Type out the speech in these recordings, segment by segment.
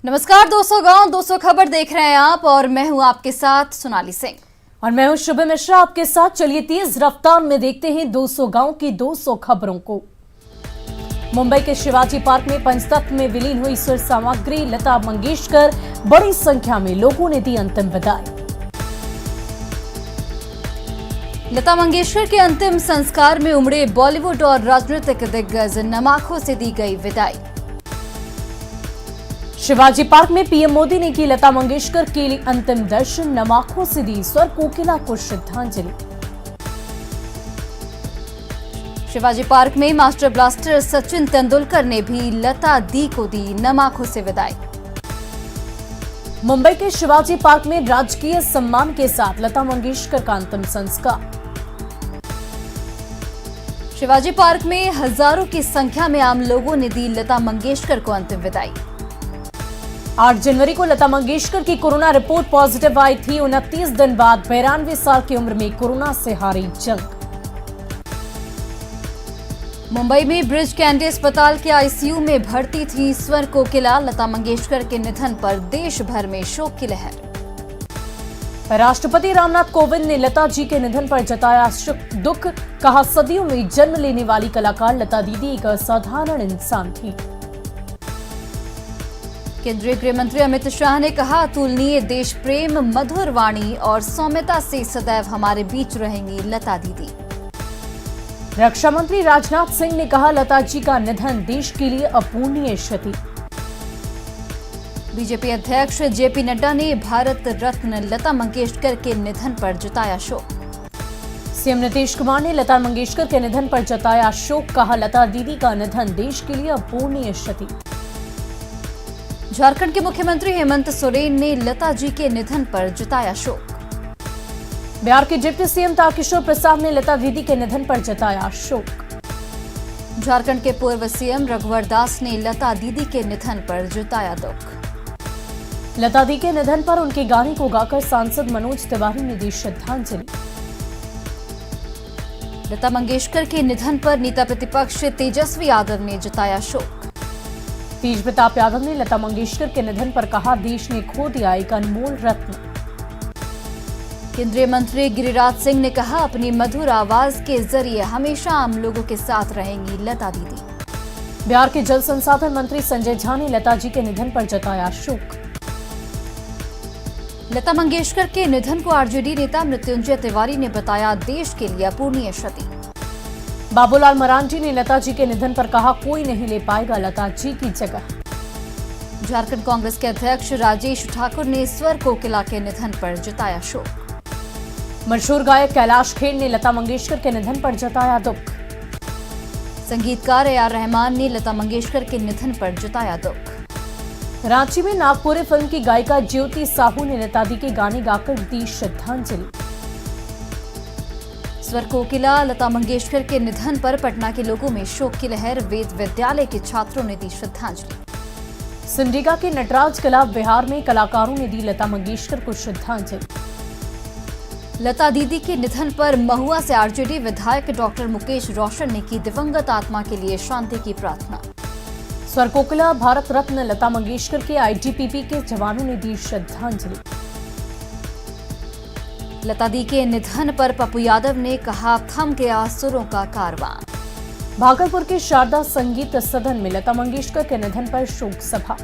नमस्कार 200 गांव 200 खबर देख रहे हैं आप और मैं हूं आपके साथ सोनाली सिंह और मैं हूं शुभ मिश्रा आपके साथ। चलिए तेज रफ्तार में देखते हैं 200 गांव की 200 खबरों को। मुंबई के शिवाजी पार्क में पंचतत्व में विलीन हुई सुर सामग्री लता मंगेशकर, बड़ी संख्या में लोगों ने दी अंतिम विदाई। लता मंगेशकर के अंतिम संस्कार में उमड़े बॉलीवुड और राजनीतिक दिग्गज, नमाखों से दी गई विदाई। शिवाजी पार्क में पीएम मोदी ने की लता मंगेशकर के लिए अंतिम दर्शन, नमाखों से दी स्वर कोकिला को श्रद्धांजलि। शिवाजी पार्क में मास्टर ब्लास्टर सचिन तेंदुलकर ने भी लता दी को दी नमाखों से विदाई। मुंबई के शिवाजी पार्क में राजकीय सम्मान के साथ लता मंगेशकर का अंतिम संस्कार। शिवाजी पार्क में हजारों की संख्या में आम लोगों ने दी लता मंगेशकर को अंतिम विदाई। 8 जनवरी को लता मंगेशकर की कोरोना रिपोर्ट पॉजिटिव आई थी। 29 दिन बाद 92 साल की उम्र में कोरोना से हारी जंग। मुंबई में ब्रिज कैंडी अस्पताल के आईसीयू में भर्ती थी स्वर कोकिला, लता मंगेशकर के निधन पर देश भर में शोक की लहर। राष्ट्रपति रामनाथ कोविंद ने लता जी के निधन पर जताया दुख, कहा सदियों में जन्म लेने वाली कलाकार लता दीदी एक असाधारण इंसान थी। केंद्रीय गृह मंत्री अमित शाह ने कहा, अतुलनीय देश प्रेम, मधुर वाणी और सौम्यता से सदैव हमारे बीच रहेंगी लता दीदी। रक्षा मंत्री राजनाथ सिंह ने कहा, लता जी का निधन देश के लिए अपूरणीय क्षति। बीजेपी अध्यक्ष जेपी नड्डा ने भारत रत्न लता मंगेशकर के निधन पर जताया शोक। सीएम नीतीश कुमार ने लता मंगेशकर के निधन पर जताया शोक, कहा लता दीदी का निधन देश के लिए अपूरणीय क्षति। झारखंड के मुख्यमंत्री हेमंत सोरेन ने लता जी के निधन पर जताया शोक। बिहार के डिप्टी सीएम तारकिशोर प्रसाद ने लता दीदी के निधन पर जताया शोक। झारखंड के पूर्व सीएम रघुवर दास ने लता दीदी के निधन पर जताया दुख। लता दी के निधन पर उनके गाने को गाकर सांसद मनोज तिवारी ने दी श्रद्धांजलि। लता मंगेशकर के निधन पर नेता प्रतिपक्ष तेजस्वी यादव ने जताया शोक। तेज प्रताप यादव ने लता मंगेशकर के निधन पर कहा, देश ने खो दिया एक अनमोल रत्न। केंद्रीय मंत्री गिरिराज सिंह ने कहा, अपनी मधुर आवाज के जरिए हमेशा आम लोगों के साथ रहेंगी लता दीदी। बिहार के जल संसाधन मंत्री संजय झा ने लता जी के निधन पर जताया शोक। लता मंगेशकर के निधन को आरजेडी नेता मृत्युंजय तिवारी ने बताया देश के लिए अपूरणीय क्षति। बाबूलाल मरांडी ने लता जी के निधन पर कहा, कोई नहीं ले पाएगा लता जी की जगह। झारखंड कांग्रेस के अध्यक्ष राजेश ठाकुर ने स्वर कोकिला के निधन पर जताया शोक। मशहूर गायक कैलाश खेर ने लता मंगेशकर के निधन पर जताया दुख। संगीतकार ए.आर. रहमान ने लता मंगेशकर के निधन पर जताया दुख। रांची में नागपुरी फिल्म की गायिका ज्योति साहू ने लता दी के गाने गाकर दी श्रद्धांजलि। स्वर कोकिला लता मंगेशकर के निधन पर पटना के लोगों में शोक की लहर, वेद विद्यालय के छात्रों ने दी श्रद्धांजलि। सिमडेगा के नटराज क्लब बिहार में कलाकारों ने दी लता मंगेशकर को श्रद्धांजलि। लता दीदी के निधन पर महुआ से आरजेडी विधायक डॉक्टर मुकेश रोशन ने की दिवंगत आत्मा के लिए शांति की प्रार्थना। स्वर कोकिला भारत रत्न लता मंगेशकर के आईटीबीपी के जवानों ने दी श्रद्धांजलि। लता दी के निधन पर पप्पू यादव ने कहा, थम गया सुरों का कारवां। भागलपुर के शारदा संगीत सदन में लता मंगेशकर के निधन पर शोक सभा।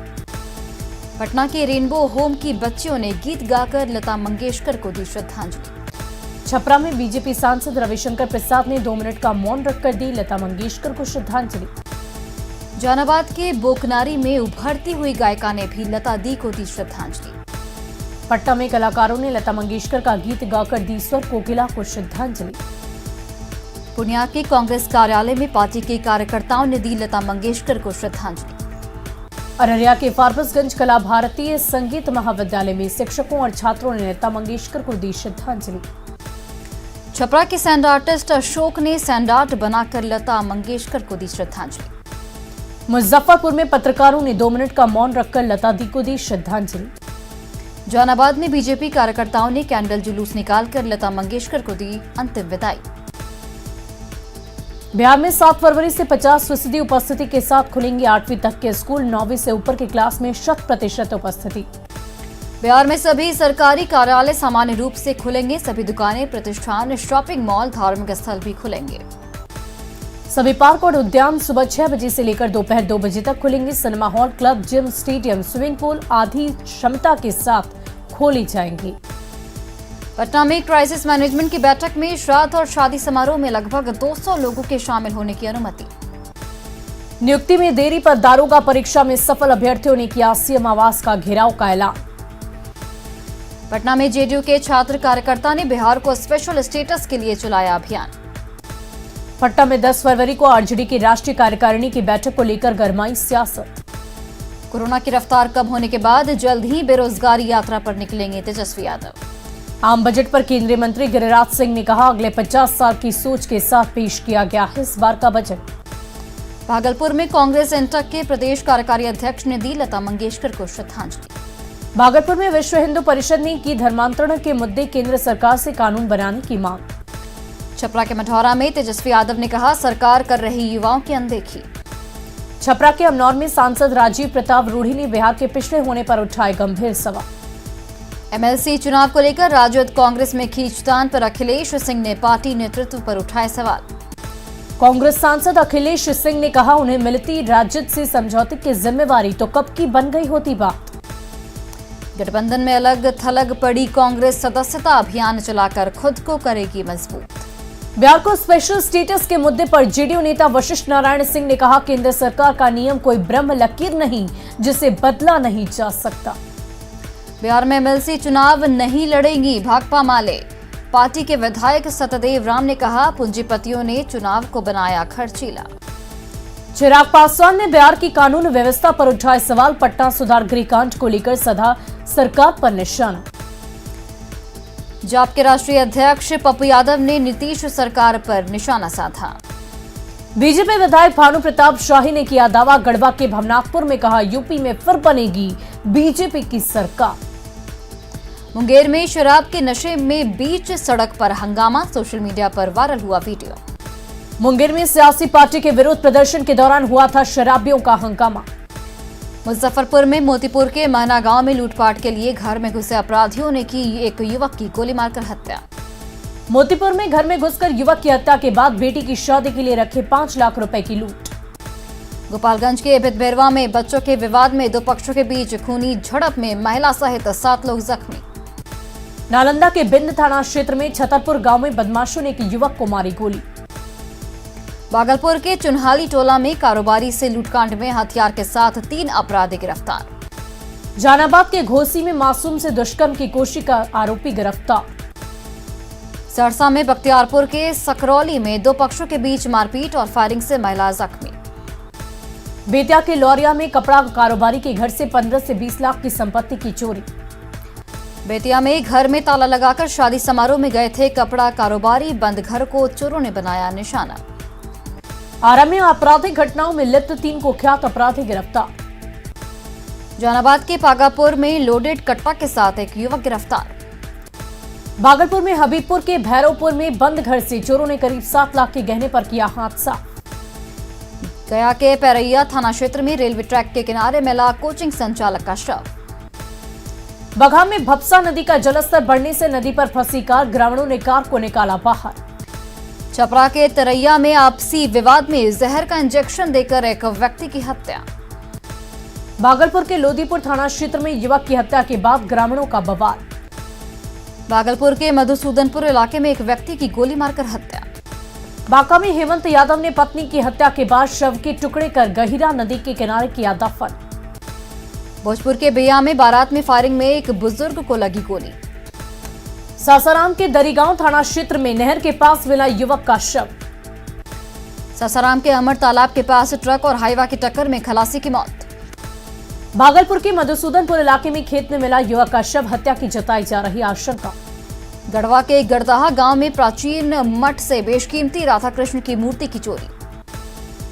पटना के रेनबो होम की बच्चियों ने गीत गाकर लता मंगेशकर को दी श्रद्धांजलि। छपरा में बीजेपी सांसद रविशंकर प्रसाद ने 2 मिनट का मौन रखकर दी लता मंगेशकर को श्रद्धांजलि। जहानाबाद के बोकनारी में उभरती हुई गायिका ने भी लता दी को दी श्रद्धांजलि। पटना में कलाकारों ने लता मंगेशकर का गीत गाकर दी स्वर कोकिला को श्रद्धांजलि। पूर्णिया के कांग्रेस कार्यालय में पार्टी के कार्यकर्ताओं ने दी लता मंगेशकर को श्रद्धांजलि। अररिया के फारबिसगंज कला भारतीय संगीत महाविद्यालय में शिक्षकों और छात्रों ने लता मंगेशकर को दी श्रद्धांजलि। छपरा के सैंड आर्टिस्ट अशोक ने सैंड आर्ट बनाकर लता मंगेशकर को दी श्रद्धांजलि। मुजफ्फरपुर में पत्रकारों ने 2 मिनट का मौन रखकर लता दी को दी श्रद्धांजलि। जहानाबाद में बीजेपी कार्यकर्ताओं ने कैंडल जुलूस निकालकर लता मंगेशकर को दी अंतिम विदाई। बिहार में 7 फरवरी से 50% उपस्थिति के साथ खुलेंगे 8वीं तक के स्कूल। 9वीं से ऊपर की क्लास में 100% उपस्थिति। बिहार में सभी सरकारी कार्यालय सामान्य रूप से खुलेंगे। सभी दुकानें, प्रतिष्ठान, शॉपिंग मॉल, धार्मिक स्थल भी खुलेंगे। सभी पार्क और उद्यान सुबह 6 बजे से लेकर दोपहर 2 बजे तक खुलेंगे। Cinema hall, club, gym, stadium, swimming pool आदि क्षमता के साथ खोली जाएंगी। पटना में क्राइसिस मैनेजमेंट की बैठक में श्राद्ध और शादी समारोह में लगभग 200 लोगों के शामिल होने की अनुमति। नियुक्ति में देरी पर दारोगा परीक्षा में सफल अभ्यर्थियों ने किया सीएम आवास का घेराव का ऐलान। पटना में जेडीयू के छात्र कार्यकर्ता ने बिहार को स्पेशल स्टेटस के लिए चलाया अभियान। पटना में 10 फरवरी को आरजेडी की राष्ट्रीय कार्यकारिणी की बैठक को लेकर गरमाई सियासत। कोरोना की रफ्तार कम होने के बाद जल्द ही बेरोजगारी यात्रा पर निकलेंगे तेजस्वी यादव। आम बजट पर केंद्रीय मंत्री गिरिराज सिंह ने कहा, अगले 50 साल की सोच के साथ पेश किया गया है इस बार का बजट। भागलपुर में कांग्रेस इंटक के प्रदेश कार्यकारी अध्यक्ष ने दी लता मंगेशकर को श्रद्धांजलि। भागलपुर में विश्व हिंदू परिषद ने की धर्मांतरण के मुद्दे केंद्र सरकार से कानून बनाने की मांग। छपरा के मठौरा में तेजस्वी यादव ने कहा, सरकार कर रही युवाओं की अनदेखी। छपरा के अमनौर में सांसद राजीव प्रताप रूढ़ी ने बिहार के पिछड़े होने पर उठाए गंभीर सवाल। एमएलसी चुनाव को लेकर राजद कांग्रेस में खींचतान पर अखिलेश सिंह ने पार्टी नेतृत्व पर उठाए सवाल। कांग्रेस सांसद अखिलेश सिंह ने कहा, उन्हें मिलती राजद से समझौते की जिम्मेवारी तो कब की बन गई होती बात। गठबंधन में अलग थलग पड़ी कांग्रेस सदस्यता अभियान चलाकर खुद को करेगी मजबूत। बिहार को स्पेशल स्टेटस के मुद्दे पर जेडीयू नेता वशिष्ठ नारायण सिंह ने कहा, केंद्र सरकार का नियम कोई ब्रह्म लकीर नहीं जिसे बदला नहीं जा सकता। बिहार में एमएलसी चुनाव नहीं लड़ेंगी भाकपा माले। पार्टी के विधायक सत्यदेव राम ने कहा, पूंजीपतियों ने चुनाव को बनाया खर्चीला। चिराग पासवान ने बिहार की कानून व्यवस्था पर उठाए सवाल। पटना सुधार गृह कांड को लेकर सदा सरकार पर निशाना। जाप के राष्ट्रीय अध्यक्ष पप्पू यादव ने नीतीश सरकार पर निशाना साधा। बीजेपी विधायक भानु प्रताप शाही ने किया दावा। गढ़वा के भवनाथपुर में कहा, यूपी में फिर बनेगी बीजेपी की सरकार। मुंगेर में शराब के नशे में बीच सड़क पर हंगामा। सोशल मीडिया पर वायरल हुआ वीडियो। मुंगेर में सियासी पार्टी के विरोध प्रदर्शन के दौरान हुआ था शराबियों का हंगामा। मुजफ्फरपुर में मोतीपुर के महना गांव में लूटपाट के लिए घर में घुसे अपराधियों ने की एक युवक की गोली मारकर हत्या। मोतीपुर में घर में घुसकर युवक की हत्या के बाद बेटी की शादी के लिए रखे 5 लाख रुपए की लूट। गोपालगंज के भितबेरवा में बच्चों के विवाद में 2 पक्षों के बीच खूनी झड़प में महिला सहित 7 लोग जख्मी। नालंदा के बिंद थाना क्षेत्र में छतरपुर गांव में बदमाशों ने एक युवक को मारी गोली। भागलपुर के चुनहाली टोला में कारोबारी से लूटकांड में हथियार के साथ 3 अपराधी गिरफ्तार। जहानाबाद के घोसी में मासूम से दुष्कर्म की कोशिश का आरोपी गिरफ्तार। सरसा में बख्तियारपुर के सकरौली में 2 पक्षों के बीच मारपीट और फायरिंग से महिला जख्मी। बेतिया के लौरिया में कपड़ा कारोबारी के घर से 15 से 20 लाख की संपत्ति की चोरी। बेतिया में घर में ताला लगाकर शादी समारोह में गए थे कपड़ा कारोबारी। बंद घर को चोरों ने बनाया निशाना। आरा में आपराधिक घटनाओं में लिप्त 3 कुख्यात अपराधी गिरफ्तार। जहानाबाद के पागापुर में लोडेड कट्टा के साथ एक युवक गिरफ्तार। भागलपुर में हबीबपुर के भैरवपुर में बंद घर से चोरों ने करीब 7 लाख के गहने पर किया हादसा। गया के पैरैया थाना क्षेत्र में रेलवे ट्रैक के किनारे मिला कोचिंग संचालक का शव। बगहा में भपसा नदी का जलस्तर बढ़ने से नदी पर फंसी कार, ग्रामीणों ने कार को निकाला बाहर। छपरा के तरैया में आपसी विवाद में जहर का इंजेक्शन देकर एक व्यक्ति की हत्या। भागलपुर के लोदीपुर थाना क्षेत्र में युवक की हत्या के बाद ग्रामीणों का बवाल। भागलपुर के मधुसूदनपुर इलाके में एक व्यक्ति की गोली मारकर हत्या। बांका में हेमंत यादव ने पत्नी की हत्या के बाद शव के टुकड़े कर गहिरा नदी के किनारे किया दफन। भोजपुर के बेया में बारात में फायरिंग में एक बुजुर्ग को लगी गोली। सासाराम के दरीगांव थाना क्षेत्र में नहर के पास मिला युवक का शव। सासाराम के अमर तालाब के पास ट्रक और हाईवा की टक्कर में खलासी की मौत। भागलपुर के मधुसूदनपुर इलाके में खेत में मिला युवक का शव, हत्या की जताई जा रही आशंका। गढ़वा के गड़दाहा गांव में प्राचीन मठ से बेशकीमती राधा कृष्ण की मूर्ति की चोरी।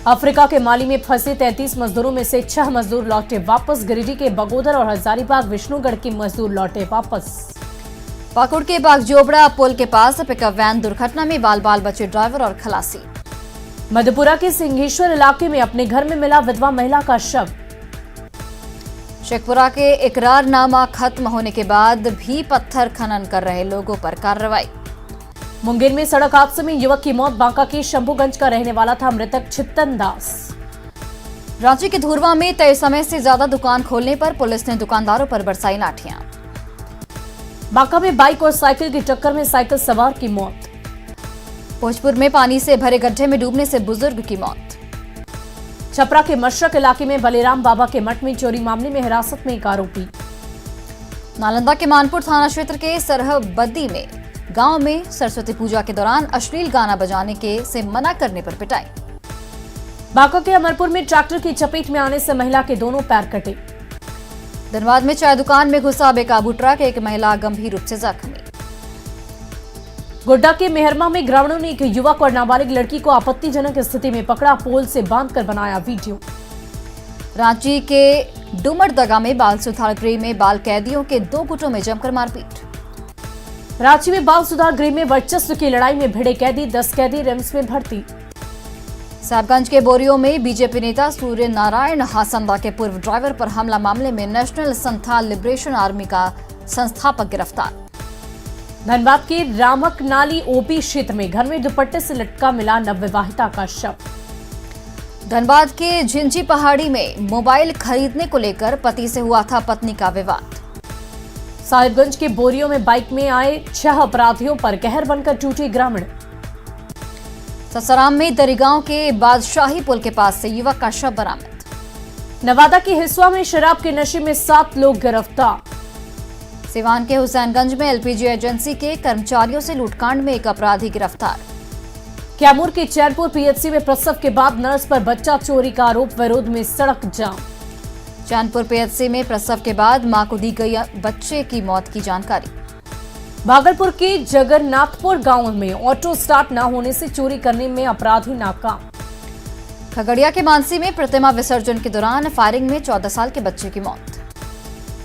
अफ्रीका के माली में फंसे 33 मजदूरों में से 6 मजदूर लौटे वापस। गिरिडीह के बगोदर और हजारीबाग विष्णुगढ़ के मजदूर लौटे वापस। पाकुड़ के बागजोबड़ा पुल के पास पिकअप वैन दुर्घटना में बाल बाल बचे ड्राइवर और खलासी। मधेपुरा के सिंहेश्वर इलाके में अपने घर में मिला विधवा महिला का शव। शेखपुरा के इकरारनामा खत्म होने के बाद भी पत्थर खनन कर रहे लोगों पर कार्रवाई। मुंगेर में सड़क हादसे में युवक की मौत। बांका के शंभूगंज का रहने वाला था मृतक छित्तन दास। रांची के धुरवा में तय समय से ज्यादा दुकान खोलने पर पुलिस ने दुकानदारों पर बरसाई लाठियां। बांका में बाइक और साइकिल की टक्कर में साइकिल सवार की मौत। भोजपुर में पानी से भरे गड्ढे में डूबने से बुजुर्ग की मौत। छपरा के मशरक इलाके में बलिराम बाबा के मठ में चोरी मामले में हिरासत में एक आरोपी। नालंदा के मानपुर थाना क्षेत्र के सरहबद्दी में गांव में सरस्वती पूजा के दौरान अश्लील गाना बजाने से मना करने पर पिटाई। बांका के अमरपुर में ट्रैक्टर की चपेट में आने से महिला के दोनों पैर कटे। धनबाद में चाय दुकान में घुसा बेकाबू ट्रक, एक महिला गंभीर रूप से जख्मी। गोड्डा के मेहरमा में ग्रामीणों ने एक युवक और नाबालिग लड़की को आपत्तिजनक स्थिति में पकड़ा, पोल से बांधकर बनाया वीडियो। रांची के डुमरदगा में बाल सुधार गृह में बाल कैदियों के 2 गुटों में जमकर मारपीट। रांची में बाल सुधार गृह में वर्चस्व की लड़ाई में भिड़े कैदी, 10 कैदी रिम्स में भर्ती। साहबगंज के बोरियो में बीजेपी नेता सूर्य नारायण हासंदा के पूर्व ड्राइवर पर हमला मामले में नेशनल संथाल लिबरेशन आर्मी का संस्थापक गिरफ्तार। धनबाद के रामक नाली ओपी क्षेत्र में घर में दुपट्टे से लटका मिला नवविवाहिता का शव। धनबाद के झिंझी पहाड़ी में मोबाइल खरीदने को लेकर पति से हुआ था पत्नी का विवाद। साहिबगंज के बोरियो में बाइक में आए 6 अपराधियों पर कहर बनकर टूटे ग्रामीण। ससाराम में दरिगांव के बादशाही पुल के पास से युवक का शव बरामद। नवादा के हिस्सा में शराब के नशे में 7 लोग गिरफ्तार। सिवान के हुसैनगंज में एलपीजी एजेंसी के कर्मचारियों से लूटकांड में एक अपराधी गिरफ्तार। कैमूर के चैनपुर पीएचसी में प्रसव के बाद नर्स पर बच्चा चोरी का आरोप, विरोध में सड़क जाम। चैनपुर पीएचसी में प्रसव के बाद मां को दी गई बच्चे की मौत की जानकारी। भागलपुर के जगन्नाथपुर गांव में ऑटो स्टार्ट न होने से चोरी करने में अपराधी नाकाम। खगड़िया के मानसी में प्रतिमा विसर्जन के दौरान फायरिंग में 14 साल के बच्चे की मौत।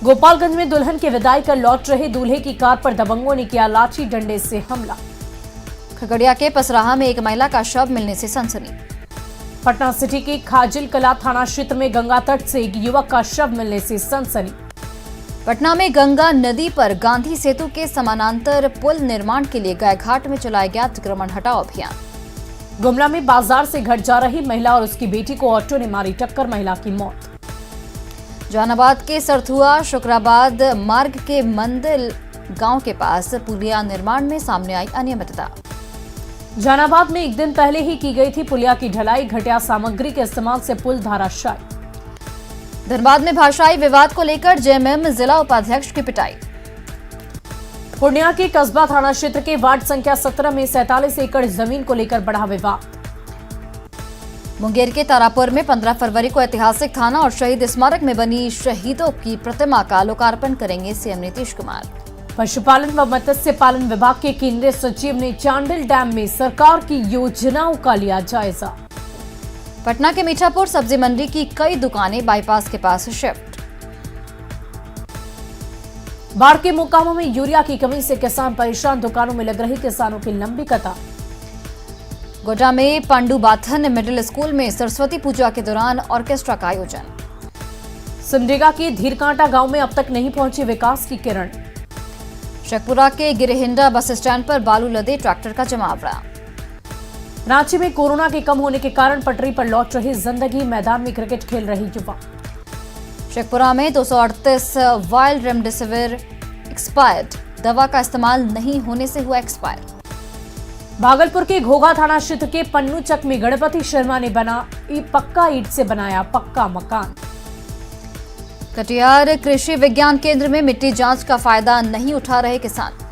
गोपालगंज में दुल्हन की विदाई कर लौट रहे दूल्हे की कार पर दबंगों ने किया लाठी डंडे से हमला। खगड़िया के पसराहा में एक महिला का शव मिलने से सनसनी। पटना सिटी के खाजिल कला थाना क्षेत्र में गंगा तट से एक युवक का शव मिलने से सनसनी। पटना में गंगा नदी पर गांधी सेतु के समानांतर पुल निर्माण के लिए गायघाट में चलाया गया अतिक्रमण हटाओ अभियान। गुमला में बाजार से घर जा रही महिला और उसकी बेटी को ऑटो ने मारी टक्कर, महिला की मौत। जहानाबाद के सरथुआ शुक्राबाद मार्ग के मंदिल गांव के पास पुलिया निर्माण में सामने आई अनियमितता। जहानाबाद में एक दिन पहले ही की गई थी पुलिया की ढलाई, घटिया सामग्री के इस्तेमाल से पुल धराशायी। धनबाद में भाषाई विवाद को लेकर जेएमएम जिला उपाध्यक्ष की पिटाई। पूर्णिया के कस्बा थाना क्षेत्र के वार्ड संख्या 17 में 47 एकड़ जमीन को लेकर बढ़ा विवाद। मुंगेर के तारापुर में 15 फरवरी को ऐतिहासिक थाना और शहीद स्मारक में बनी शहीदों की प्रतिमा का लोकार्पण करेंगे सीएम नीतीश कुमार। पशुपालन व मत्स्य पालन विभाग के केंद्रीय सचिव ने चांडिल डैम में सरकार की योजनाओं का लिया जायजा। पटना के मीठापुर सब्जी मंडी की कई दुकानें बाईपास के पास शिफ्ट। बाढ़ के मुकामों में यूरिया की कमी से किसान परेशान, दुकानों में लग रही किसानों की लंबी कतार। गोड्डा में पांडुबाथन मिडिल स्कूल में सरस्वती पूजा के दौरान ऑर्केस्ट्रा का आयोजन। सिमडेगा के धीरकांटा गांव में अब तक नहीं पहुंची विकास की किरण। शेखपुरा के गिरिहिंडा बस स्टैंड पर बालू लदे ट्रैक्टर का जमावड़ा। रांची में कोरोना के कम होने के कारण पटरी पर लौट रही जिंदगी, मैदान में क्रिकेट खेल रही युवा। शेखपुरा में 238 वायल रेमडेसिविर एक्सपायर्ड, दवा का इस्तेमाल नहीं होने से हुआ एक्सपायर। भागलपुर के घोघा थाना क्षेत्र के पन्नूचक में गणपति शर्मा ने पक्का ईंट से बनाया पक्का मकान। कटिहार कृषि विज्ञान केंद्र में मिट्टी जांच का फायदा नहीं उठा रहे किसान।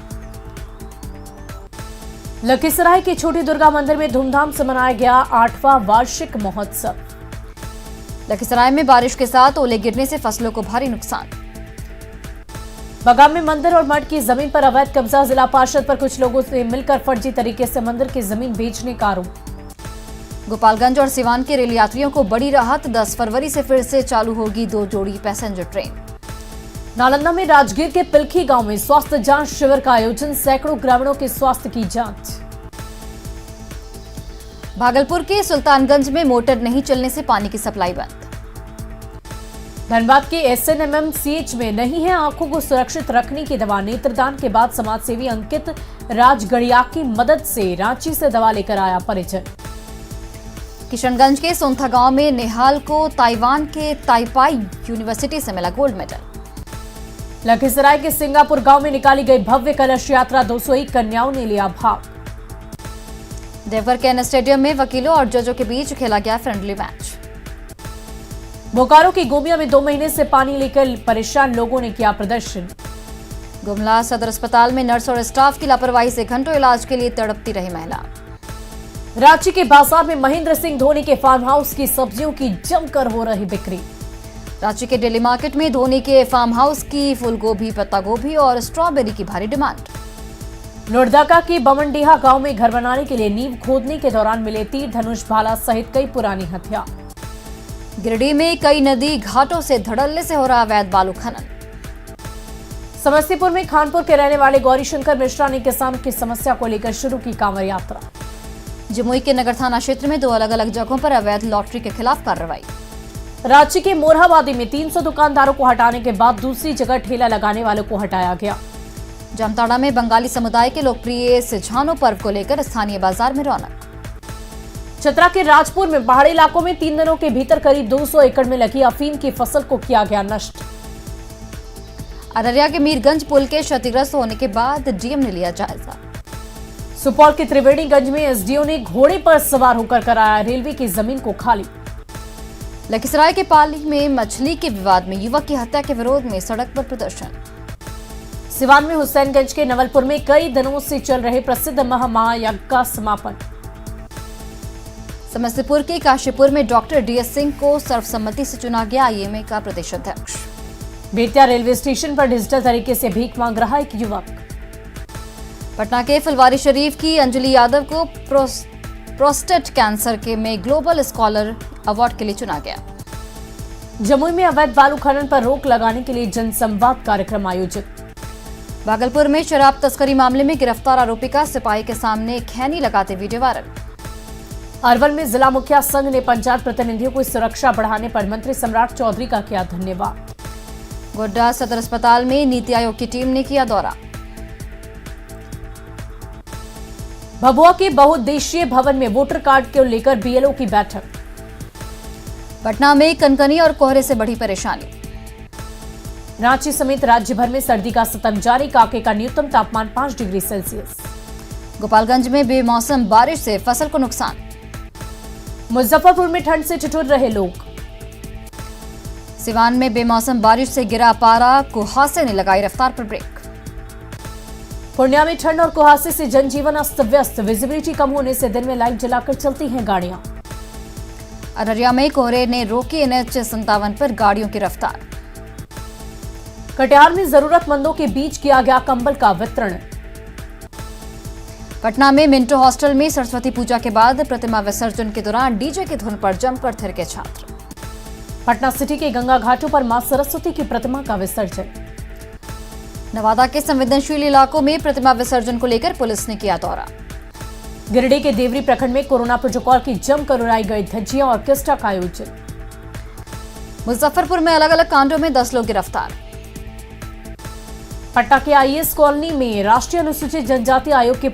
लखीसराय के छोटी दुर्गा मंदिर में धूमधाम से मनाया गया 8वां वार्षिक महोत्सव। लखीसराय में बारिश के साथ ओले गिरने से फसलों को भारी नुकसान। बगाम में मंदिर और मठ की जमीन पर अवैध कब्जा, जिला पार्षद पर कुछ लोगों से मिलकर फर्जी तरीके से मंदिर की जमीन बेचने का आरोप। गोपालगंज और सिवान के रेल यात्रियों को बड़ी राहत, 10 फरवरी से फिर से चालू होगी 2 जोड़ी पैसेंजर ट्रेन। नालंदा में राजगीर के पिलखी गांव में स्वास्थ्य जांच शिविर का आयोजन, सैकड़ों ग्रामीणों के स्वास्थ्य की जांच। भागलपुर के सुल्तानगंज में मोटर नहीं चलने से पानी की सप्लाई बंद। धनबाद के SNMMCH में नहीं है आंखों को सुरक्षित रखने की दवा। नेत्रदान के बाद समाजसेवी अंकित राजगढ़िया की मदद से रांची से दवा लेकर आया परिजन। किशनगंज के सोंथा गांव में नेहाल को ताइवान के ताइपाई यूनिवर्सिटी से मिला गोल्ड मेडल। लखीसराय के सिंगापुर गांव में निकाली गई भव्य कलश यात्रा, 201 कन्याओं ने लिया भाग। देवघर के एन स्टेडियम में वकीलों और जजों के बीच खेला गया फ्रेंडली मैच। बोकारो की गोमिया में 2 महीने से पानी लेकर परेशान लोगों ने किया प्रदर्शन। गुमला सदर अस्पताल में नर्स और स्टाफ की लापरवाही से घंटों इलाज के लिए तड़पती रही महिला। रांची के बाजार में महेंद्र सिंह धोनी के फार्म हाउस की सब्जियों की जमकर हो रही बिक्री। रांची के डेली मार्केट में धोनी के फार्म हाउस की फूल गोभी, पत्ता गोभी और स्ट्रॉबेरी की भारी डिमांड। लोहरदगा की बमनडीहा गांव में घर बनाने के लिए नींव खोदने के दौरान मिले तीर धनुष भाला सहित कई पुरानी हथियार। गिरिडीह में कई नदी घाटों से धड़ल्ले से हो रहा अवैध बालू खनन। समस्तीपुर में खानपुर के रहने वाले गौरीशंकर मिश्रा ने किसानों की समस्या को लेकर शुरू की कांवड़ यात्रा। जमुई के नगर थाना क्षेत्र में 2 अलग-अलग जगहों पर अवैध लॉटरी के खिलाफ कार्रवाई। रांची के मोरहाबादी में 300 दुकानदारों को हटाने के बाद दूसरी जगह ठेला लगाने वालों को हटाया गया। जामताड़ा में बंगाली समुदाय के लोकप्रिय सिझानो पर्व को लेकर स्थानीय बाजार में रौनक। चतरा के राजपुर में पहाड़ी इलाकों में 3 दिनों के भीतर करीब 200 एकड़ में लगी अफीम की फसल को किया गया नष्ट। अररिया के मीरगंज पुल के क्षतिग्रस्त होने के बाद डीएम ने लिया जायजा। सुपौल के त्रिवेणीगंज में एसडीओ ने घोड़े पर सवार होकर कराया रेलवे की जमीन को खाली। लखीसराय के पाली में मछली के विवाद में युवक की हत्या के विरोध में सड़क पर प्रदर्शन। सिवान में हुसैनगंज के नवलपुर में कई दिनों से चल रहे प्रसिद्ध महायज्ञ का समापन। समस्तीपुर के काशीपुर में डॉक्टर डीएस सिंह को सर्वसम्मति से चुना गया आईएमए का प्रदेश अध्यक्ष। बेतिया रेलवे स्टेशन पर डिजिटल तरीके से भीख मांग रहा एक युवक। पटना के फुलवारी शरीफ की अंजलि यादव को प्रोस्टेट कैंसर के में ग्लोबल स्कॉलर अवार्ड के लिए चुना गया। जमुई में अवैध बालू खनन पर रोक लगाने के लिए जनसंवाद कार्यक्रम आयोजित। भागलपुर में शराब तस्करी मामले में गिरफ्तार आरोपी का सिपाही के सामने खैनी लगाते वीडियो वायरल। अरवल में जिला मुखिया संघ ने पंचायत प्रतिनिधियों को सुरक्षा बढ़ाने पर मंत्री सम्राट चौधरी का किया धन्यवाद। गोड्डा सदर अस्पताल में नीति आयोग की टीम ने किया दौरा। भभुआ के बहुउद्देशीय भवन में वोटर कार्ड को लेकर बीएलओ की बैठक। पटना में कनकनी और कोहरे से बढ़ी परेशानी। रांची समेत राज्य भर में सर्दी का सितम जारी, कांके का न्यूनतम तापमान 5 डिग्री सेल्सियस। गोपालगंज में बेमौसम बारिश से फसल को नुकसान। मुजफ्फरपुर में ठंड से ठिठुर रहे लोग। सिवान में बेमौसम बारिश से गिरा पारा, कुहासे ने लगाई रफ्तार पर ब्रेक। पूर्णिया में ठंड और कुहासे से जनजीवन अस्त व्यस्त, विजिबिलिटी कम होने से दिन में लाइट जलाकर चलती हैं गाड़ियां। अररिया में कोहरे ने रोकी NH 57 पर गाड़ियों की रफ्तार। कटिहार में जरूरतमंदों के बीच किया गया कंबल का वितरण। पटना में मिंटो हॉस्टल में सरस्वती पूजा के बाद प्रतिमा विसर्जन के दौरान डीजे की धुन पर जमकर थिरके छात्र। पटना सिटी के गंगा घाटों पर मां सरस्वती की प्रतिमा का विसर्जन। नवादा के संवेदनशील इलाकों में प्रतिमा विसर्जन को लेकर पुलिस ने किया दौरा। गिरिडीह के देवरी प्रखंड में कोरोना प्रोटोकॉल की जमकर उड़ाई गई धज्जियां और ऑर्केस्ट्रा का आयोजन। मुजफ्फरपुर में अलग अलग कांडों में 10 लोग गिरफ्तार। पटना के IAS कॉलोनी में राष्ट्रीय अनुसूचित जनजाति आयोग के